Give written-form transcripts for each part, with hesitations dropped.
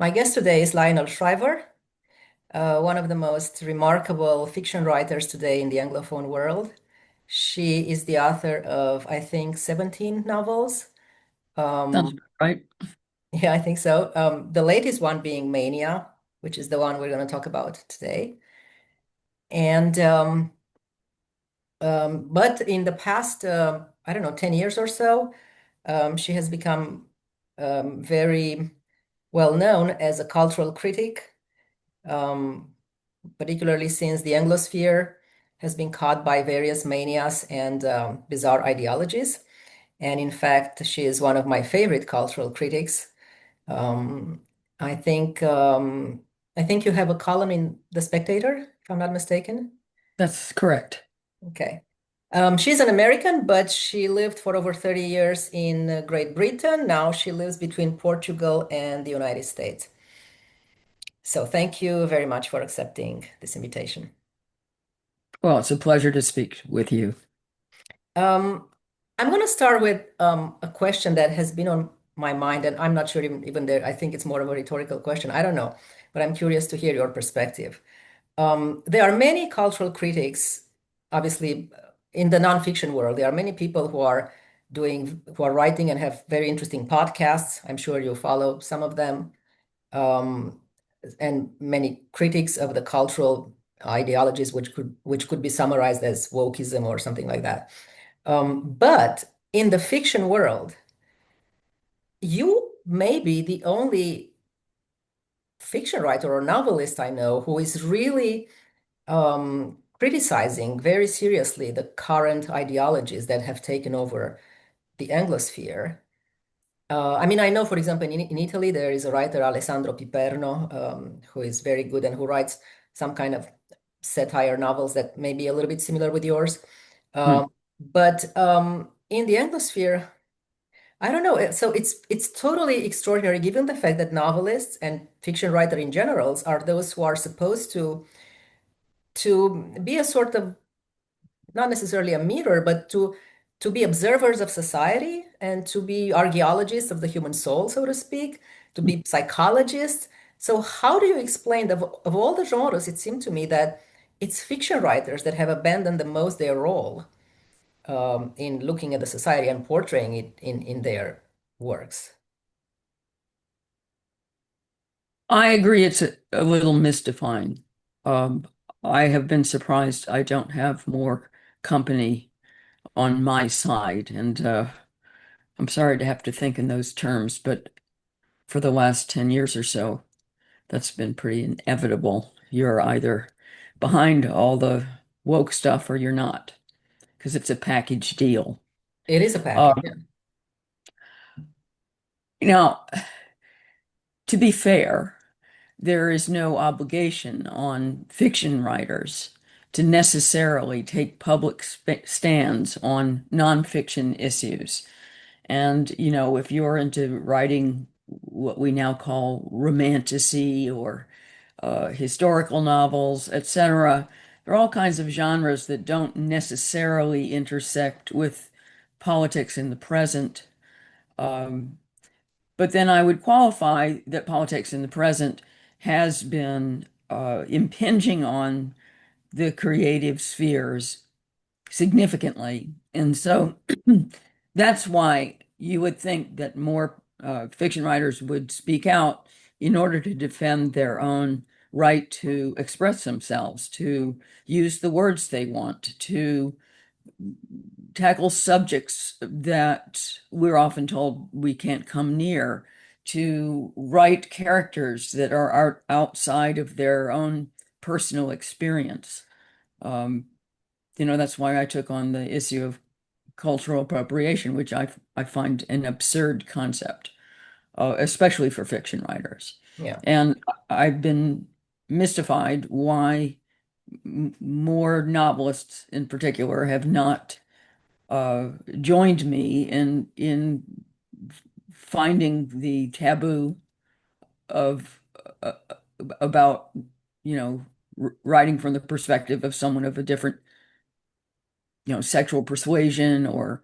My guest today is Lionel Shriver, one of the most remarkable fiction writers today in the Anglophone world. She is the author of, I think, 17 novels. Sounds Um, right. yeah, I think so. The latest one being Mania, which is the one we're going to talk about today. And but in the past, I don't know, 10 years or so, she has become very well known as a cultural critic. Um, Particularly since the Anglosphere has been caught by various manias and bizarre ideologies. And in fact, she is one of my favorite cultural critics. Um, I think I think you have a column in The Spectator, if I'm not mistaken. That's correct. Okay. She's an American, but she lived for over 30 years in Great Britain. Now she lives between Portugal and the United States. So thank you very much for accepting this invitation. Well, it's a pleasure to speak with you. Um, I'm going to start with a question that has been on my mind, and I'm not sure even there. I think it's more of a rhetorical question. I don't know, but I'm curious to hear your perspective. There are many cultural critics, obviously, in the nonfiction world. There are many people who are writing and have very interesting podcasts. I'm sure you follow some of them, um, and many critics of the cultural ideologies, which could be summarized as wokeism or something like that. But in the fiction world, you may be the only fiction writer or novelist I know who is really criticizing very seriously the current ideologies that have taken over the Anglosphere. I mean, I know, for example, in Italy, there is a writer, Alessandro Piperno, who is very good and who writes some kind of satire novels that may be a little bit similar with yours. Hmm. But in the Anglosphere, I don't know. So it's totally extraordinary given the fact that novelists and fiction writer in general are those who are supposed to be a sort of not necessarily a mirror, but to be observers of society and to be archaeologists of the human soul, so to speak, to be psychologists. So how do you explain of all the genres, it seemed to me that it's fiction writers that have abandoned the most their role in looking at the society and portraying it in their works. I agree it's a little mystifying. Um, I have been surprised I don't have more company on my side, and I'm sorry to have to think in those terms, but for the last 10 years or so, that's been pretty inevitable. You're either behind all the woke stuff or you're not, because it's a package deal. It is a Uh, package. Yeah. Now, to be fair, there is no obligation on fiction writers to necessarily take public stands on nonfiction issues. And, if you're into writing what we now call romantasy or historical novels, etc., there are all kinds of genres that don't necessarily intersect with politics in the present. Um, but then I would qualify that politics in the present has been impinging on the creative spheres significantly. And so that's why you would think that more fiction writers would speak out in order to defend their own right to express themselves, to use the words they want, to tackle subjects that we're often told we can't come near, to write characters that are outside of their own personal experience. Um, that's why I took on the issue of cultural appropriation, which I find an absurd concept, especially for fiction writers. Yeah. And I've been mystified why more novelists in particular have not uh, joined me in finding the taboo of about writing from the perspective of someone of a different sexual persuasion or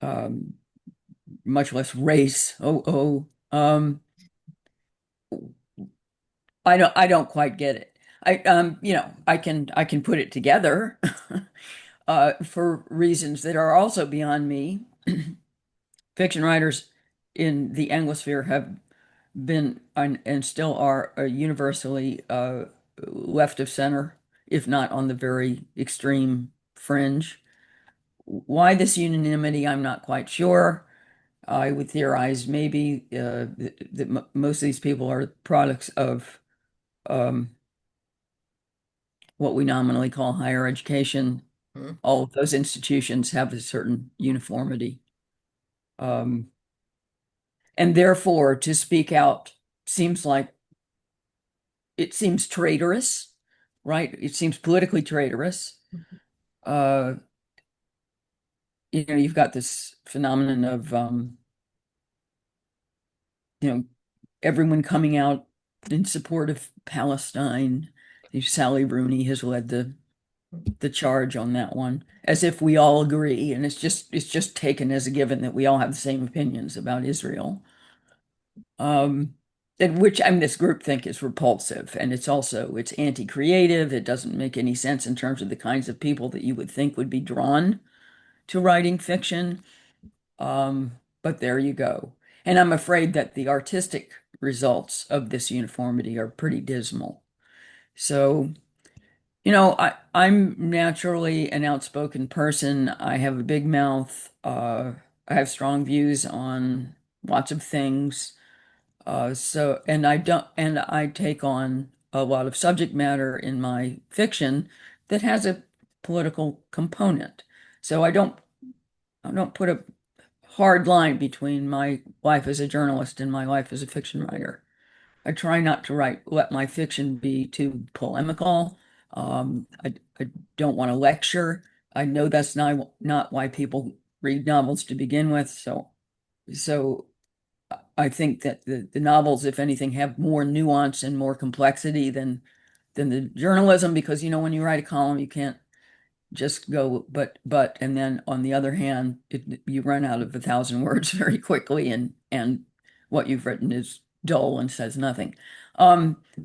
um, much less race. Oh, oh. I don't quite get it. I can put it together for reasons that are also beyond me. Fiction writers in the Anglosphere have been and still are universally left of center, if not on the very extreme fringe. Why this unanimity, I'm not quite sure. I would theorize maybe that most of these people are products of um, what we nominally call higher education. Hmm? All of those institutions have a certain uniformity. Um, and therefore, to speak out seems like it seems traitorous, right? It seems politically traitorous. Uh, you've got this phenomenon of, everyone coming out in support of Palestine. Sally Rooney has led the charge on that one, as if we all agree, and it's just taken as a given that we all have the same opinions about Israel. Um, and which I mean, this groupthink is repulsive, and it's anti-creative. It doesn't make any sense in terms of the kinds of people that you would think would be drawn to writing fiction. But there you go. And I'm afraid that the artistic results of this uniformity are pretty dismal. So, I'm naturally an outspoken person. I have a big mouth. I have strong views on lots of things. And I take on a lot of subject matter in my fiction that has a political component. So I don't put a hard line between my life as a journalist and my life as a fiction writer. I try not to let my fiction be too polemical. I don't want to lecture. I know that's not why people read novels to begin with. So I think that the novels, if anything, have more nuance and more complexity than the journalism, because when you write a column, you can't just go but, and then on the other hand, you run out of 1,000 words very quickly, and what you've written is dull and says nothing.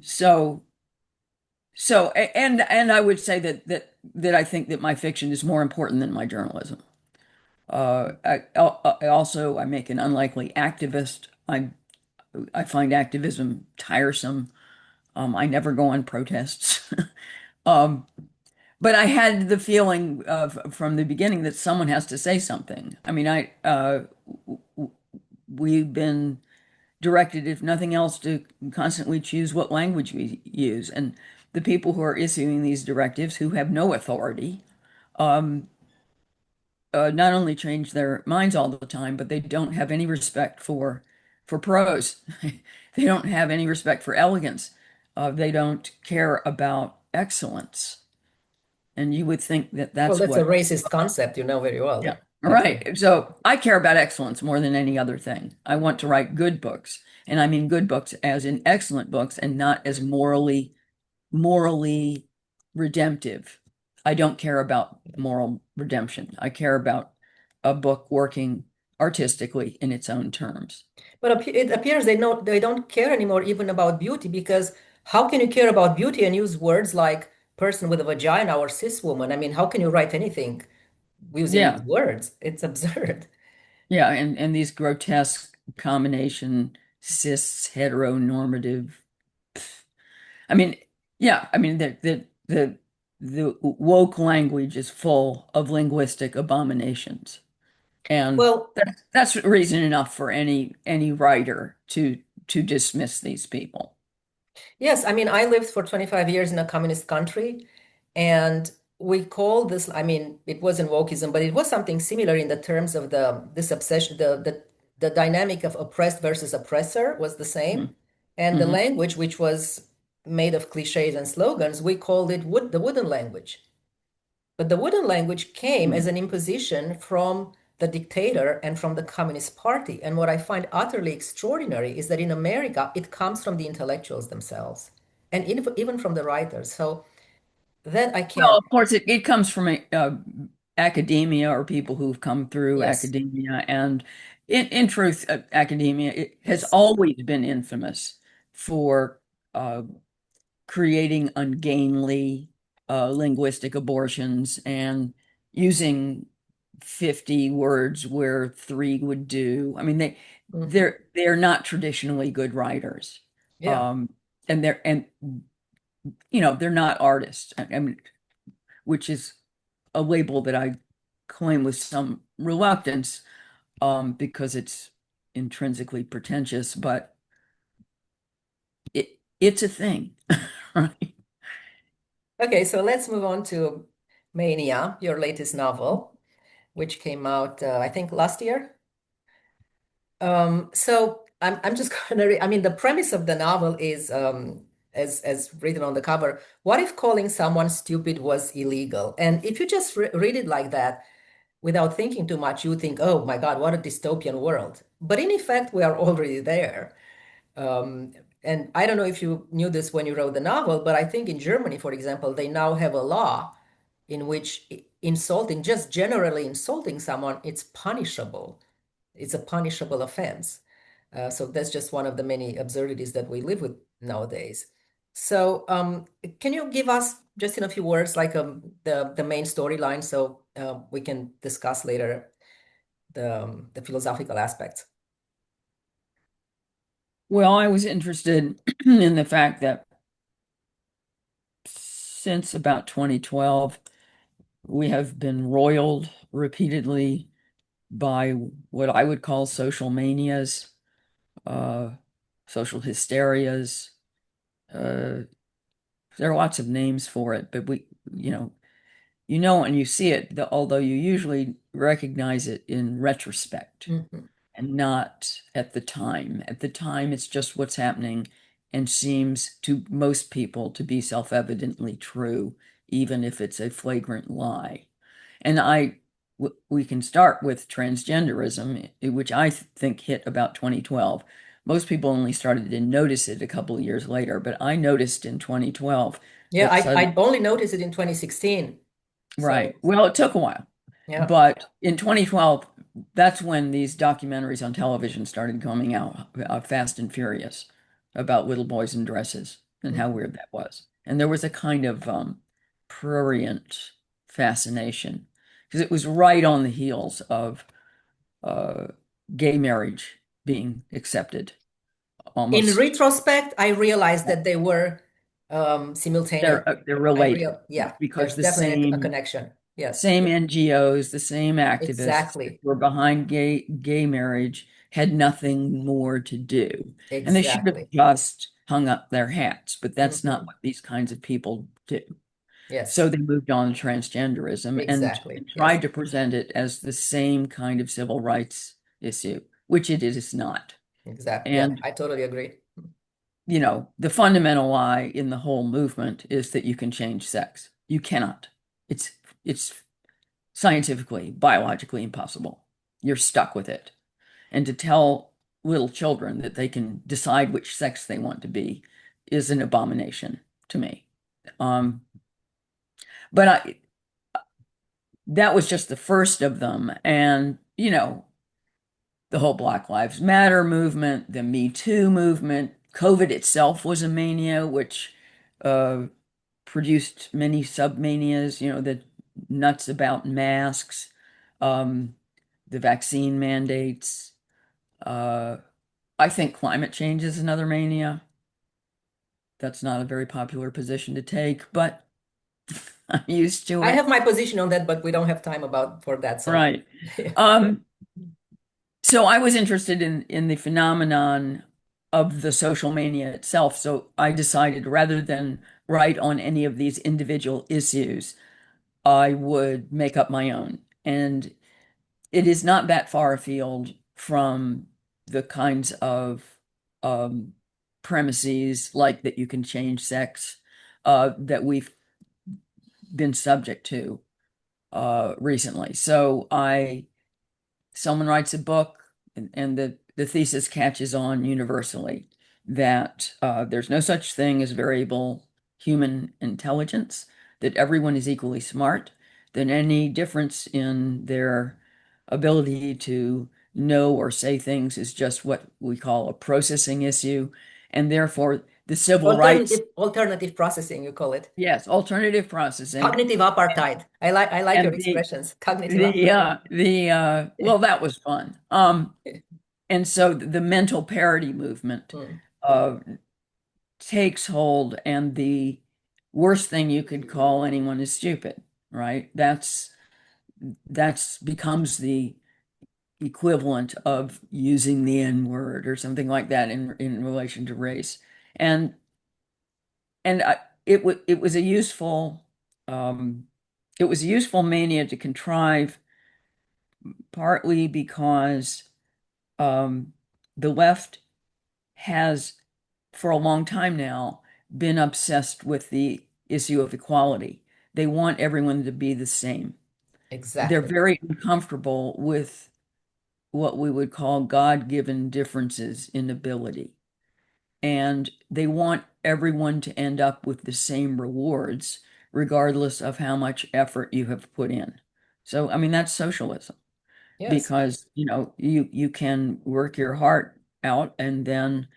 So and I would say that I think that my fiction is more important than my journalism. I make an unlikely activist. I find activism tiresome. I never go on protests. Um, but I had the feeling from the beginning that someone has to say something. I mean, we've been directed, if nothing else, to constantly choose what language we use, and the people who are issuing these directives, who have no authority, um, not only change their minds all the time, but they don't have any respect for prose. They don't have any respect for elegance. They don't care about excellence. And you would think that Well, that's that's a what, racist concept, you know very yeah, well. That's a right. So I care about excellence more than any other thing. I want to write good books. And I mean good books as in excellent books and not as morally redemptive. I don't care about moral redemption. I care about a book working artistically in its own terms. But it appears they don't care anymore even about beauty, because how can you care about beauty and use words like person with a vagina or cis woman? I mean, how can you write anything using these Yeah. words? It's absurd. Yeah, and these grotesque combination cis heteronormative. I mean, yeah, I mean the woke language is full of linguistic abominations. And Well, that's reason enough for any writer to dismiss these people. yes, I mean, I lived for 25 years in a communist country, and we call this, I mean, it wasn't wokeism, but it was something similar in the terms of this obsession, the dynamic of oppressed versus oppressor was the same. And the Hmm. language, which was made of cliches and slogans, we called it the wooden language. But the wooden language came as Hmm. an imposition from the dictator and from the Communist Party. And what I find utterly extraordinary is that in America, it comes from the intellectuals themselves and even from the writers. So that I Well, can't, of course, it comes from academia or people who've come through yes, academia. And in truth, academia it has yes. always been infamous for creating ungainly linguistic abortions and using 50 words where three would do. I mean, Hmm. they're not traditionally good writers. Yeah. Um, and they're not artists. I mean, which is a label that I claim with some reluctance, because it's intrinsically pretentious, but it's a thing, right? Okay, so let's move on to Mania, your latest novel, which came out, I think, last year. So I'm just gonna I mean, the premise of the novel is, as written on the cover, what if calling someone stupid was illegal? And if you just read it like that, without thinking too much, you think, oh my God, what a dystopian world. But in effect, we are already there. Um, and I don't know if you knew this when you wrote the novel, but I think in Germany, for example, they now have a law in which insulting, just generally insulting someone, it's punishable. It's a punishable offense. So that's just one of the many absurdities that we live with nowadays. So can you give us just in a few words, like the main storyline, so we can discuss later the philosophical aspects? Well, I was interested in the fact that since about 2012, we have been roiled repeatedly by what I would call social manias, uh, social hysterias. Uh, there are lots of names for it, but you know when you see it, although you usually recognize it in retrospect Mhm. and not at the time. At the time, it's just what's happening and seems to most people to be self-evidently true, even if it's a flagrant lie. And we can start with transgenderism, which I think hit about 2012. Most people only started to notice it a couple of years later, but I noticed in 2012 Yeah, that I only noticed it in 2016. So right. Well, it took a while. yeah. But in 2012, that's when these documentaries on television started coming out, Fast and Furious, about little boys in dresses and how Mhm. weird that was. And there was a kind of prurient fascination because it was right on the heels of uh, gay marriage being accepted In almost. retrospect, I realized that they were simultaneous. They're related Yeah, because there's the definitely a same connection. Yes, same NGOs, the same activists that exactly. were behind gay marriage had nothing more to do. And they should have Exactly. just hung up their hats, but that's not Hmm. what these kinds of people do. Yes, So they moved on to transgenderism exactly. and Yes, tried to present it as the same kind of civil rights issue, which it is not. exactly. Yeah, And, I totally agree. the fundamental lie in the whole movement is that you can change sex. You cannot. It's scientifically, biologically impossible. You're stuck with it. And to tell little children that they can decide which sex they want to be is an abomination to me. Um, but that was just the first of them. And, the whole Black Lives Matter movement, the Me Too movement, COVID itself was a mania, which uh, produced many submanias, the nuts about masks, um, the vaccine mandates. Uh, I think climate change is another mania. That's not a very popular position to take, but I'm used to I it. have my position on that, but we don't have time about for that. So Right. Um, so I was interested in the phenomenon of the social mania itself. So I decided rather than write on any of these individual issues, I would make up my own. And it is not that far afield from the kinds of um, premises like that you can change sex that we've been subject to recently. Someone writes a book, and the thesis catches on universally that there's no such thing as variable human intelligence, that everyone is equally smart, that any difference in their ability to know or say things is just what we call a processing issue, and therefore the civil rights. Alternative processing, you call it. Yes, alternative processing. Cognitive apartheid. I like your And expressions. Cognitive apartheid. well, that was fun. And so the mental parity movement Hmm. uh, takes hold, and the worst thing you could call anyone is stupid, right? That's becomes the equivalent of using the N word or something like that in relation to race. And it was a useful um, it was a useful mania to contrive, partly because um, the left has for a long time now been obsessed with the issue of equality. They want everyone to be the same. They're Exactly. very uncomfortable with what we would call God-given differences in ability. And they want everyone to end up with the same rewards, regardless of how much effort you have put in. So, I mean, that's socialism Yes. because, you can work your heart out and then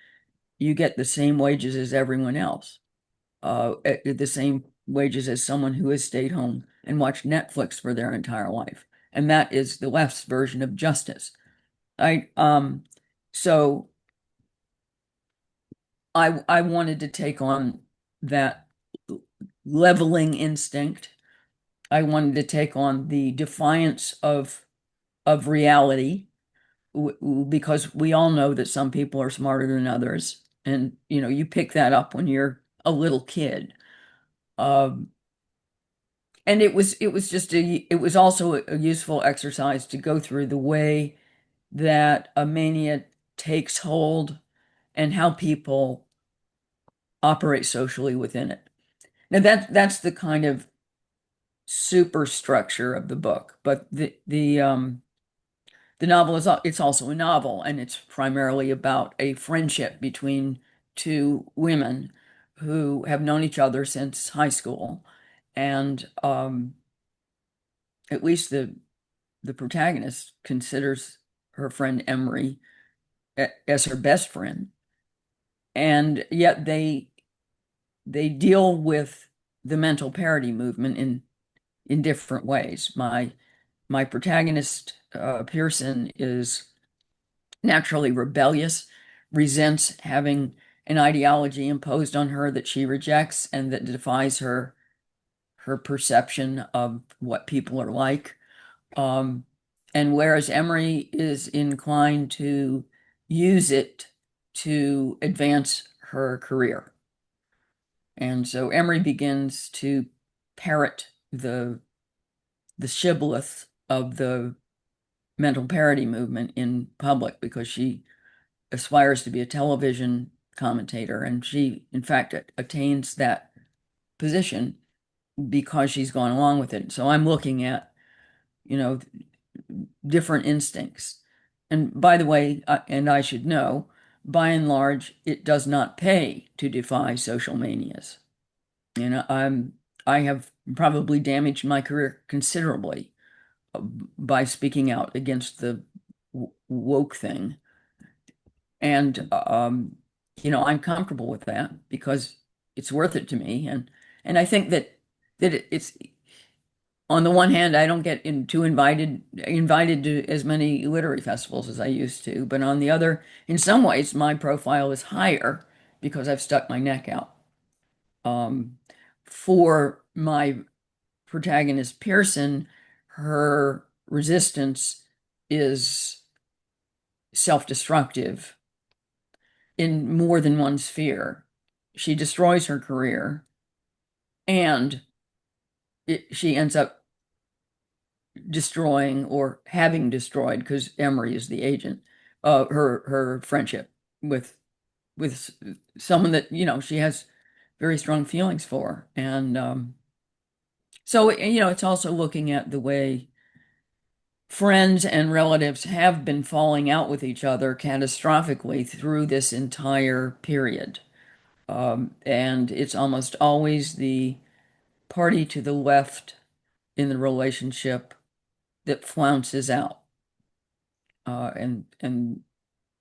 you get the same wages as everyone else, the same wages as someone who has stayed home and watched Netflix for their entire life. And that is the left's version of justice. I so I wanted to take on that leveling instinct. I wanted to take on the defiance of reality, because we all know that some people are smarter than others, and you pick that up when you're a little kid. Um, and it was just it was also a useful exercise to go through the way that a mania takes hold and how people operate socially within it. Now that's the kind of superstructure of the book, but the novel it's also a novel, and it's primarily about a friendship between two women who have known each other since high school, and at least the protagonist considers her friend Emery as her best friend, and yet they deal with the mental parity movement in different ways. My protagonist, Pearson, is naturally rebellious, resents having an ideology imposed on her that she rejects and that defies her perception of what people are like. Um, and whereas Emery is inclined to use it to advance her career. And so Emery begins to parrot the shibboleth of the mental parity movement in public because she aspires to be a television commentator, and she in fact attains that position because she's gone along with it. So I'm looking at, you know, different instincts. And by the way, and I should know, by and large, it does not pay to defy social manias. I have probably damaged my career considerably by speaking out against the woke thing. And I'm comfortable with that because it's worth it to me. And I think that it's on the one hand, I don't get into invited to as many literary festivals as I used to, but on the other, in some ways, my profile is higher because I've stuck my neck out. Um, for my protagonist Pearson, her resistance is self-destructive in more than one sphere. She destroys her career, and she ends up destroying or having destroyed, because Emery is the agent, her friendship with with someone that she has very strong feelings for. And so it's also looking at the way friends and relatives have been falling out with each other catastrophically through this entire period. And it's almost always the party to the left in the relationship that flounces out. And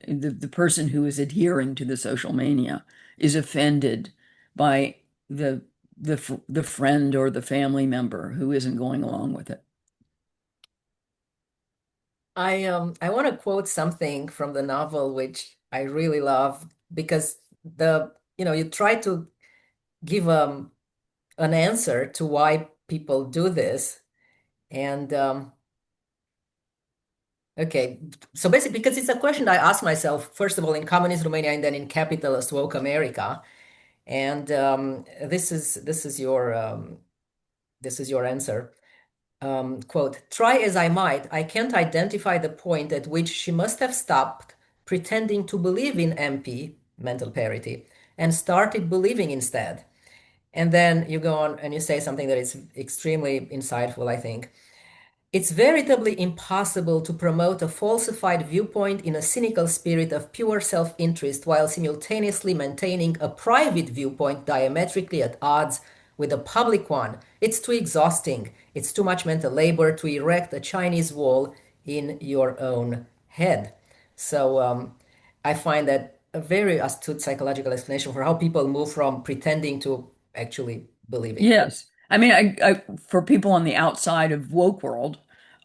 The person who is adhering to the social mania is offended by the the friend or the family member who isn't going along with it. I want to quote something from the novel which I really love because the you try to give an answer to why people do this. And okay, so basically, because it's a question I ask myself, first of all, in communist Romania and then in capitalist woke America. And this is your answer. Quote, try as I might, I can't identify the point at which she must have stopped pretending to believe in MP, mental parity, and started believing instead. And then you go on and you say something that is extremely insightful, I think. It's veritably impossible to promote a falsified viewpoint in a cynical spirit of pure self-interest while simultaneously maintaining a private viewpoint diametrically at odds with a public one. It's too exhausting. It's too much mental labor to erect a Chinese wall in your own head. So I find that a very astute psychological explanation for how people move from pretending to actually believing. Yes. I mean, for people on the outside of woke world,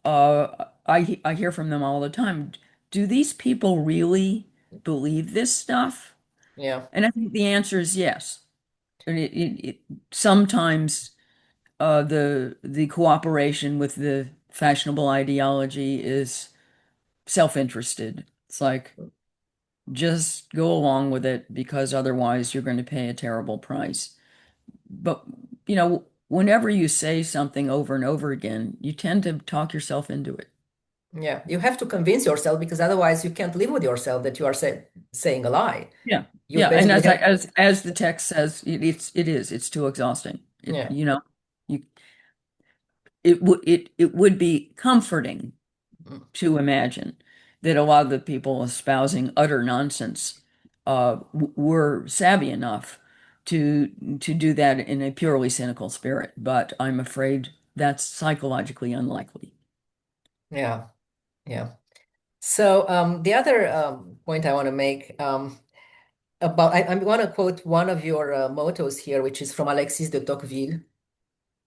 I hear from them all the time. Do these people really believe this stuff? Yeah, And I think the answer is yes. And sometimes the cooperation with the fashionable ideology is self-interested. It's like just go along with it because otherwise you're going to pay a terrible price. But, whenever you say something over and over again, you tend to talk yourself into it. yeah. You have to convince yourself because otherwise you can't live with yourself that you are saying a lie. Yeah. You Yeah. And basically as I, have, as the text says, it's too exhausting. yeah, You, it would be comforting mm, to imagine that a lot of the people espousing utter nonsense were savvy enough to do that in a purely cynical spirit, but I'm afraid that's psychologically unlikely. yeah, yeah. So the other point I want to make I'm going to quote one of your mottos here, which is from Alexis de Tocqueville.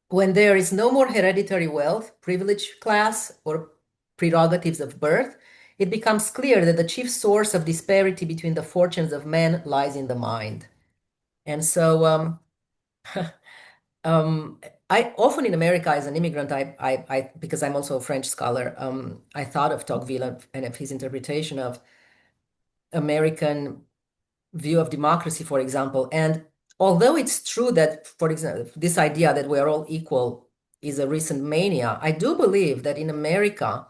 When there is no more hereditary wealth, privilege class, or prerogatives of birth, it becomes clear that the chief source of disparity between the fortunes of men lies in the mind. And so Um, I often in America as an immigrant, because I'm also a French scholar, I thought of Tocqueville and of his interpretation of American view of democracy, for example. And although it's true that, for example, this idea that we are all equal is a recent mania, I do believe that in America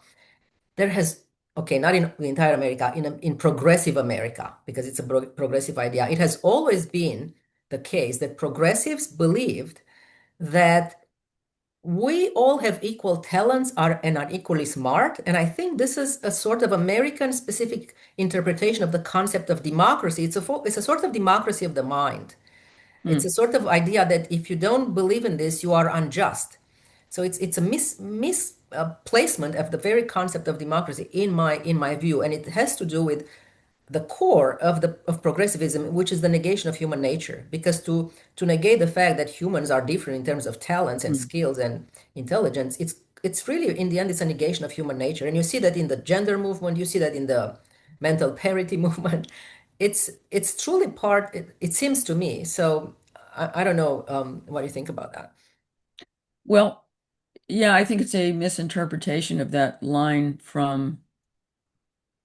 there has, okay, not in the entire America, in progressive America, because it's a progressive idea, it has always been the case that progressives believed that we all have equal talents and are equally smart. And I think this is a sort of American specific interpretation of the concept of democracy. It's a sort of democracy of the mind. It's a Hmm. sort of idea that if you don't believe in this, you are unjust. So it's a mis placement of the very concept of democracy in my view, and it has to do with the core of progressivism, which is the negation of human nature. Because to negate the fact that humans are different in terms of talents and Hmm. skills and intelligence, it's really in the end it's a negation of human nature. And you see that in the gender movement, you see that in the mental parity movement. It's truly part. It seems to me. So I don't know what you think about that. Well, yeah, I think it's a misinterpretation of that line from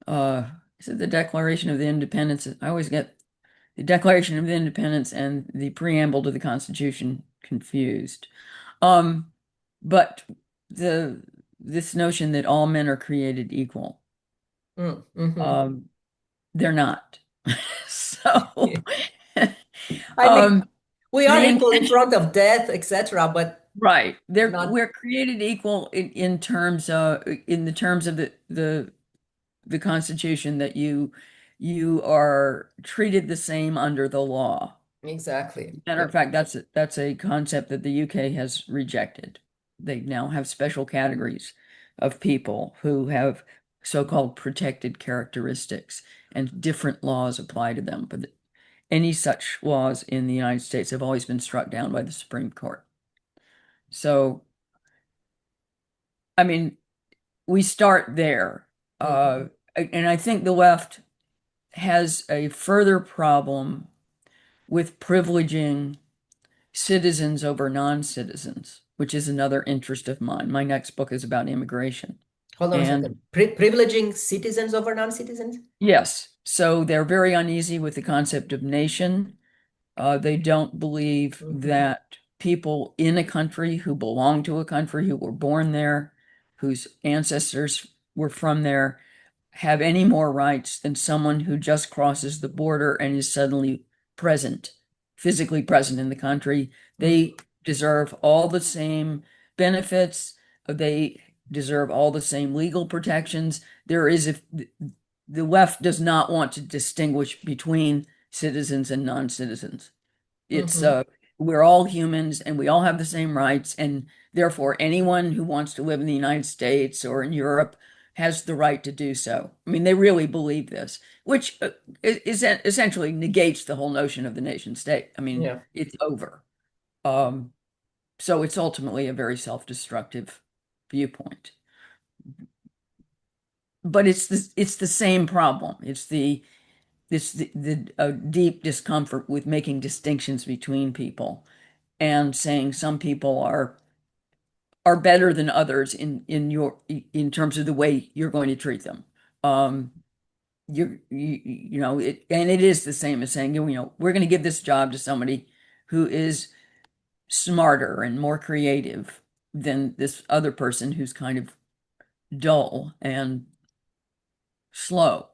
uh is it the Declaration of the Independence? I always get the Declaration of Independence and the preamble to the Constitution confused. Um, but the this notion that all men are created equal, Mm-hmm. um, they're not. So, I mean, um, we are the equal in intention, front of death, etc., but right? not We're created equal in terms in the terms of the Constitution that you are treated the same under the law. exactly. Matter Yeah. of fact, that's a concept that the UK has rejected. They now have special categories of people who have so-called protected characteristics, and different laws apply to them. But any such laws in the United States have always been struck down by the Supreme Court. So, I mean, we start there. Hmm. And I think the left has a further problem with privileging citizens over non-citizens, which is another interest of mine. My next book is about immigration. Hold on a And second. Privileging citizens over non-citizens? yes, so they're very uneasy with the concept of nation. They don't believe Hmm. that people in a country who belong to a country, who were born there, whose ancestors were from there, have any more rights than someone who just crosses the border and is suddenly present, physically present in the country. They deserve all the same benefits. They deserve all the same legal protections. There is, if the left does not want to distinguish between citizens and non-citizens. It's Hmm. we're all humans and we all have the same rights, and therefore anyone who wants to live in the United States or in Europe has the right to do so. I mean, they really believe this, which essentially negates the whole notion of the nation state. I mean, Yeah. it's over. Um, so it's ultimately a very self-destructive viewpoint. But it's the same problem. It's the deep discomfort with making distinctions between people and saying some people are better than others in terms of the way you're going to treat them. Um, you know it, and it is the same as saying, you know, we're going to give this job to somebody who is smarter and more creative than this other person who's kind of dull and slow.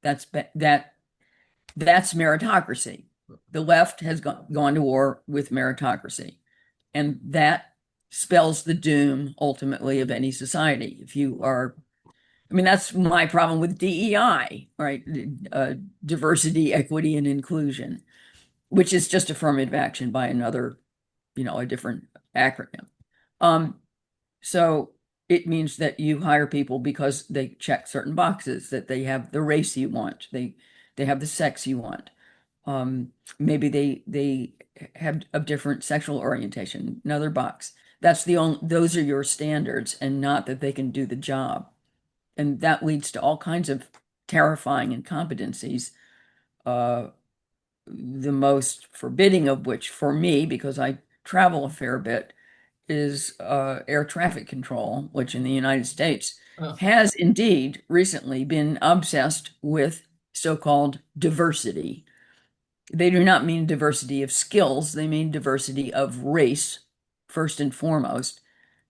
That's meritocracy. The left has gone to war with meritocracy, and that spells the doom ultimately of any society. If you are, I mean, that's my problem with DEI, right? Uh, Diversity, equity, and inclusion, which is just affirmative action by another, a different acronym. Um, so it means that you hire people because they check certain boxes, that they have the race you want, they have the sex you want. Um, Maybe they have a different sexual orientation, another box. That's the only, those are your standards, and not that they can do the job. And that leads to all kinds of terrifying incompetencies. Uh, the most forbidding of which, for me, because I travel a fair bit, is air traffic control, which in the United States Oh. has indeed recently been obsessed with so-called diversity. They do not mean diversity of skills, they mean diversity of race, first and foremost.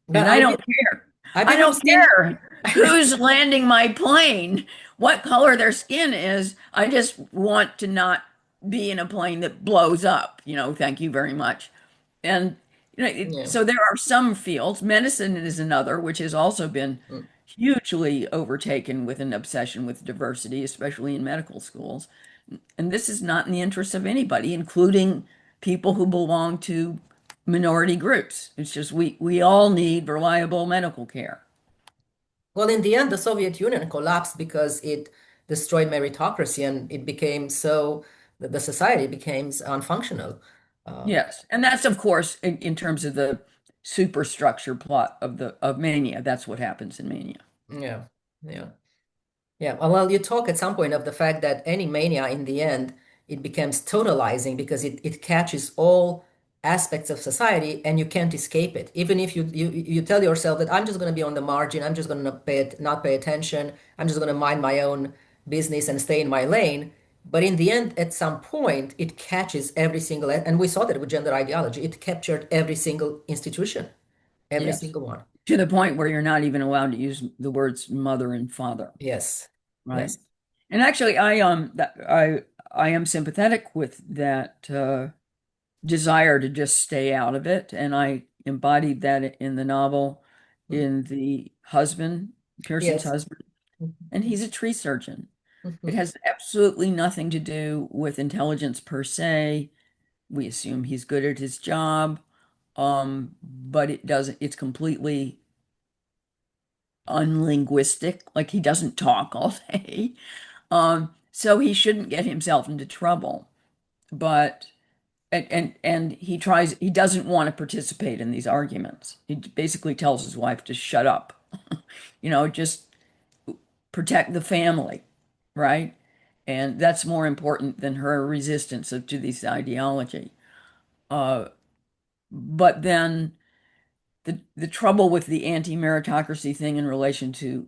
But And I don't care. I I didn't don't see. care who's landing my plane, what color their skin is. I just want to not be in a plane that blows up, thank you very much. And Yeah. so there are some fields, medicine is another, which has also been Mm. hugely overtaken with an obsession with diversity, especially in medical schools. And this is not in the interest of anybody, including people who belong to minority groups. It's just we all need reliable medical care. Well, in the end, the Soviet Union collapsed because it destroyed meritocracy and it became so that the society became unfunctional. Um, Yes. And that's of course in terms of the superstructure plot of Mania. That's what happens in Mania. yeah. Yeah. Yeah, well, you talk at some point of the fact that any mania, in the end, it becomes totalizing because it catches all aspects of society and you can't escape it. Even if you tell yourself that I'm just going to be on the margin, I'm just going to not pay attention, I'm just going to mind my own business and stay in my lane. But in the end, at some point, it catches every single, and we saw that with gender ideology, it captured every single institution, every Yes. single one. To the point where you're not even allowed to use the words mother and father, Yes, right? yes, And actually I am sympathetic with that desire to just stay out of it, and I embodied that in the novel, in the husband, Pearson's yes. husband, and he's a tree surgeon. It Mhm. has absolutely nothing to do with intelligence per se. We assume he's good at his job, but it's completely unlinguistic, like he doesn't talk all day. So he shouldn't get himself into trouble. But he doesn't want to participate in these arguments. He basically tells his wife to shut up, just protect the family, right? And that's more important than her resistance to this ideology. Uh, but then the trouble with the anti-meritocracy thing in relation to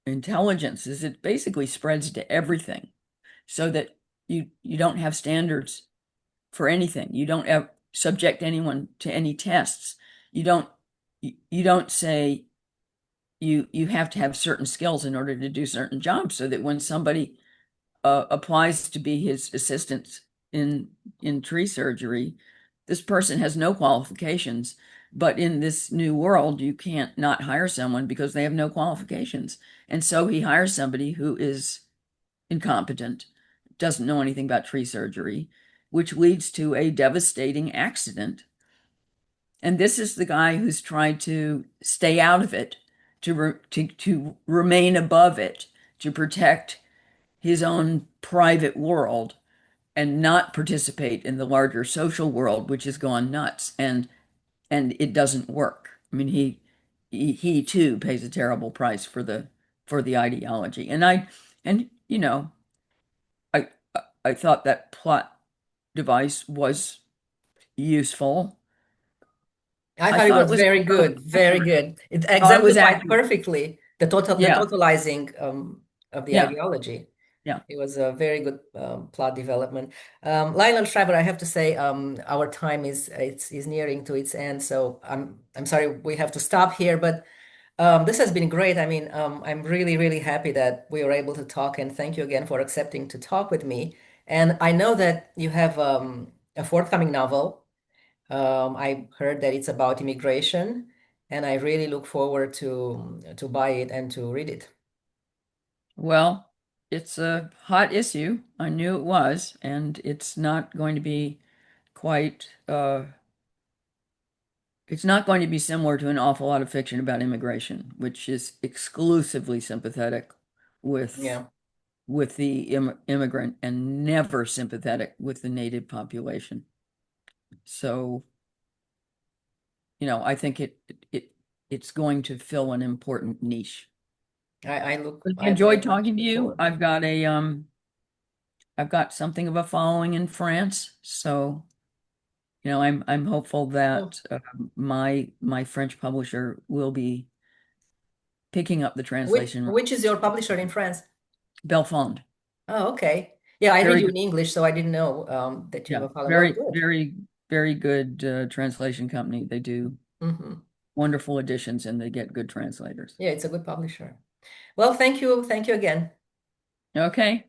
intelligence is it basically spreads to everything, so that you don't have standards for anything. You don't subject anyone to any tests. You don't say you have to have certain skills in order to do certain jobs, so that when somebody applies to be his assistant in tree surgery, this person has no qualifications. But in this new world, you can't not hire someone because they have no qualifications. And so he hires somebody who is incompetent, doesn't know anything about tree surgery, which leads to a devastating accident. And this is the guy who's tried to stay out of it, to remain above it, to protect his own private world and not participate in the larger social world, which has gone nuts. And it doesn't work. I mean, he too pays a terrible price for the ideology. And I I thought that plot device was useful. I I thought it thought it was was very good, very accurate. good. It Thought it was exemplified accurate. perfectly the Yeah, totalizing of the yeah, ideology. yeah. It was a very good plot development. Lionel Shriver, I have to say, our time is nearing to its end, so I'm sorry we have to stop here, but this has been great. I mean, I'm really, really happy that we were able to talk, and thank you again for accepting to talk with me. And I know that you have a forthcoming novel. I heard that it's about immigration, and I really look forward to buy it and to read it. Well, it's a hot issue. I knew it was, and quite it's not going to be similar to an awful lot of fiction about immigration, which is exclusively sympathetic with Yeah, the immigrant and never sympathetic with the native population. So, I think it it's going to fill an important niche. I I very enjoyed much talking to look you. forward to it. I've got something of a following in France, so I'm hopeful Oh, that my French publisher will be picking up the translation. which is your publisher in France? Belfond. Oh, okay. Yeah, I read Very you good. in English, so I didn't know that you Yeah, have a follow. Well, very, good. very, very good translation company. They do Hmm. wonderful editions and they get good translators. Yeah, it's a good publisher. Well, thank you. Thank you again. Okay.